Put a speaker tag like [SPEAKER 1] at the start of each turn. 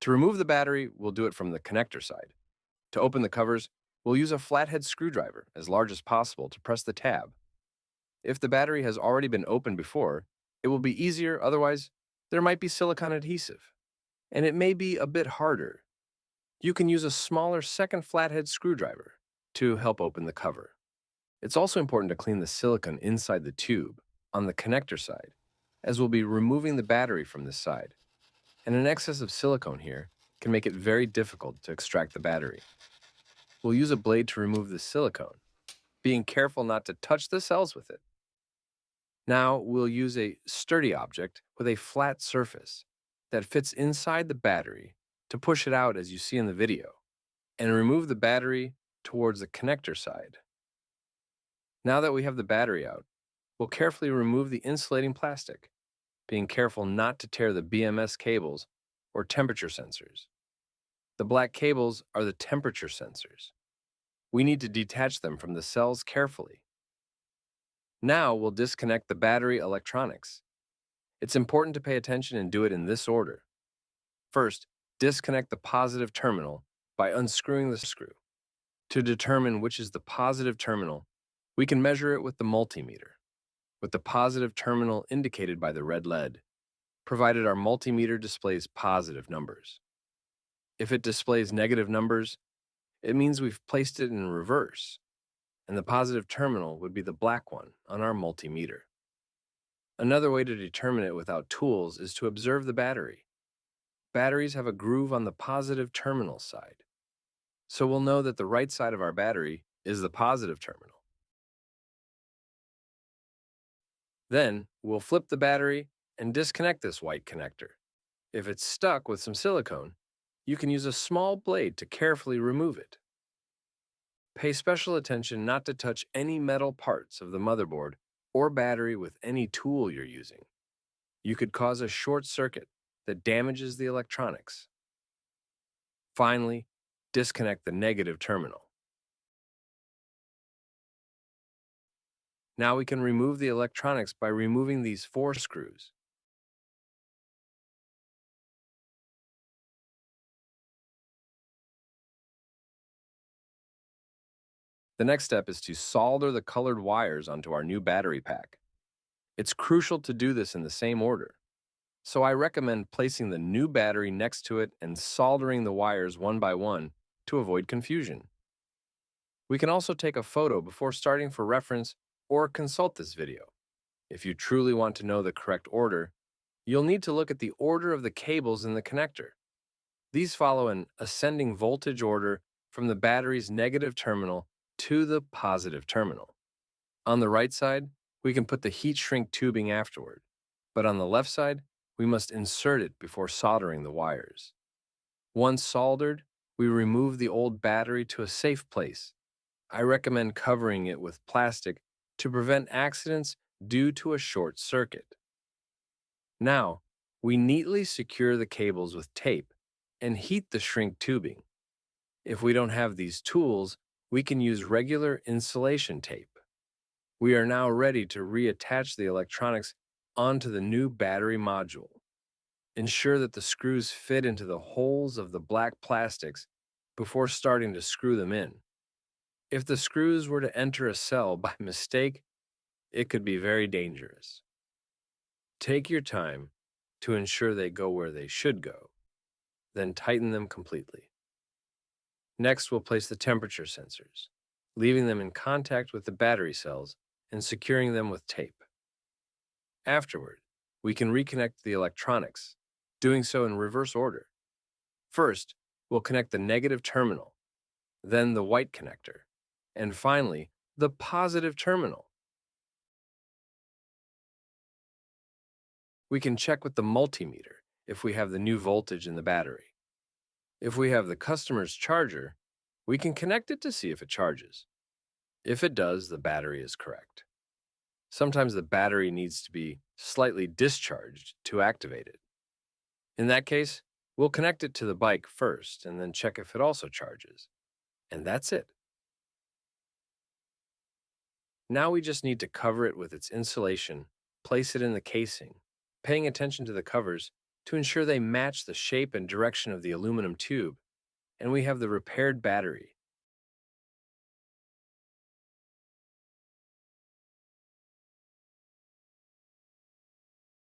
[SPEAKER 1] To remove the battery, we'll do it from the connector side. To open the covers, we'll use a flathead screwdriver as large as possible to press the tab. If the battery has already been opened before, it will be easier, otherwise, there might be silicone adhesive, and it may be a bit harder. You can use a smaller second flathead screwdriver to help open the cover. It's also important to clean the silicone inside the tube on the connector side, as we'll be removing the battery from this side. And an excess of silicone here can make it very difficult to extract the battery. We'll use a blade to remove the silicone, being careful not to touch the cells with it. Now we'll use a sturdy object with a flat surface that fits inside the battery to push it out as you see in the video, and remove the battery towards the connector side. Now that we have the battery out, we'll carefully remove the insulating plastic, being careful not to tear the BMS cables or temperature sensors. The black cables are the temperature sensors. We need to detach them from the cells carefully. Now we'll disconnect the battery electronics. It's important to pay attention and do it in this order. First, disconnect the positive terminal by unscrewing the screw. To determine which is the positive terminal, we can measure it with the multimeter, with the positive terminal indicated by the red lead, provided our multimeter displays positive numbers. If it displays negative numbers, it means we've placed it in reverse, and the positive terminal would be the black one on our multimeter. Another way to determine it without tools is to observe the battery. Batteries have a groove on the positive terminal side, so we'll know that the right side of our battery is the positive terminal. Then, we'll flip the battery and disconnect this white connector. If it's stuck with some silicone, you can use a small blade to carefully remove it. Pay special attention not to touch any metal parts of the motherboard or battery with any tool you're using. You could cause a short circuit that damages the electronics. Finally, disconnect the negative terminal. Now we can remove the electronics by removing these 4 screws. The next step is to solder the colored wires onto our new battery pack. It's crucial to do this in the same order, so I recommend placing the new battery next to it and soldering the wires one by one to avoid confusion. We can also take a photo before starting for reference or consult this video. If you truly want to know the correct order, you'll need to look at the order of the cables in the connector. These follow an ascending voltage order from the battery's negative terminal to the positive terminal. On the right side, we can put the heat shrink tubing afterward, but on the left side, we must insert it before soldering the wires. Once soldered, we remove the old battery to a safe place. I recommend covering it with plastic to prevent accidents due to a short circuit. Now, we neatly secure the cables with tape and heat the shrink tubing. If we don't have these tools, we can use regular insulation tape. We are now ready to reattach the electronics onto the new battery module. Ensure that the screws fit into the holes of the black plastics before starting to screw them in. If the screws were to enter a cell by mistake, it could be very dangerous. Take your time to ensure they go where they should go, then tighten them completely. Next, we'll place the temperature sensors, leaving them in contact with the battery cells and securing them with tape. Afterward, we can reconnect the electronics, doing so in reverse order. First, we'll connect the negative terminal, then the white connector, and finally, the positive terminal. We can check with the multimeter if we have the new voltage in the battery. If we have the customer's charger, we can connect it to see if it charges. If it does, the battery is correct. Sometimes the battery needs to be slightly discharged to activate it. In that case, we'll connect it to the bike first and then check if it also charges. And that's it. Now we just need to cover it with its insulation, place it in the casing, paying attention to the covers to ensure they match the shape and direction of the aluminum tube, and we have the repaired battery,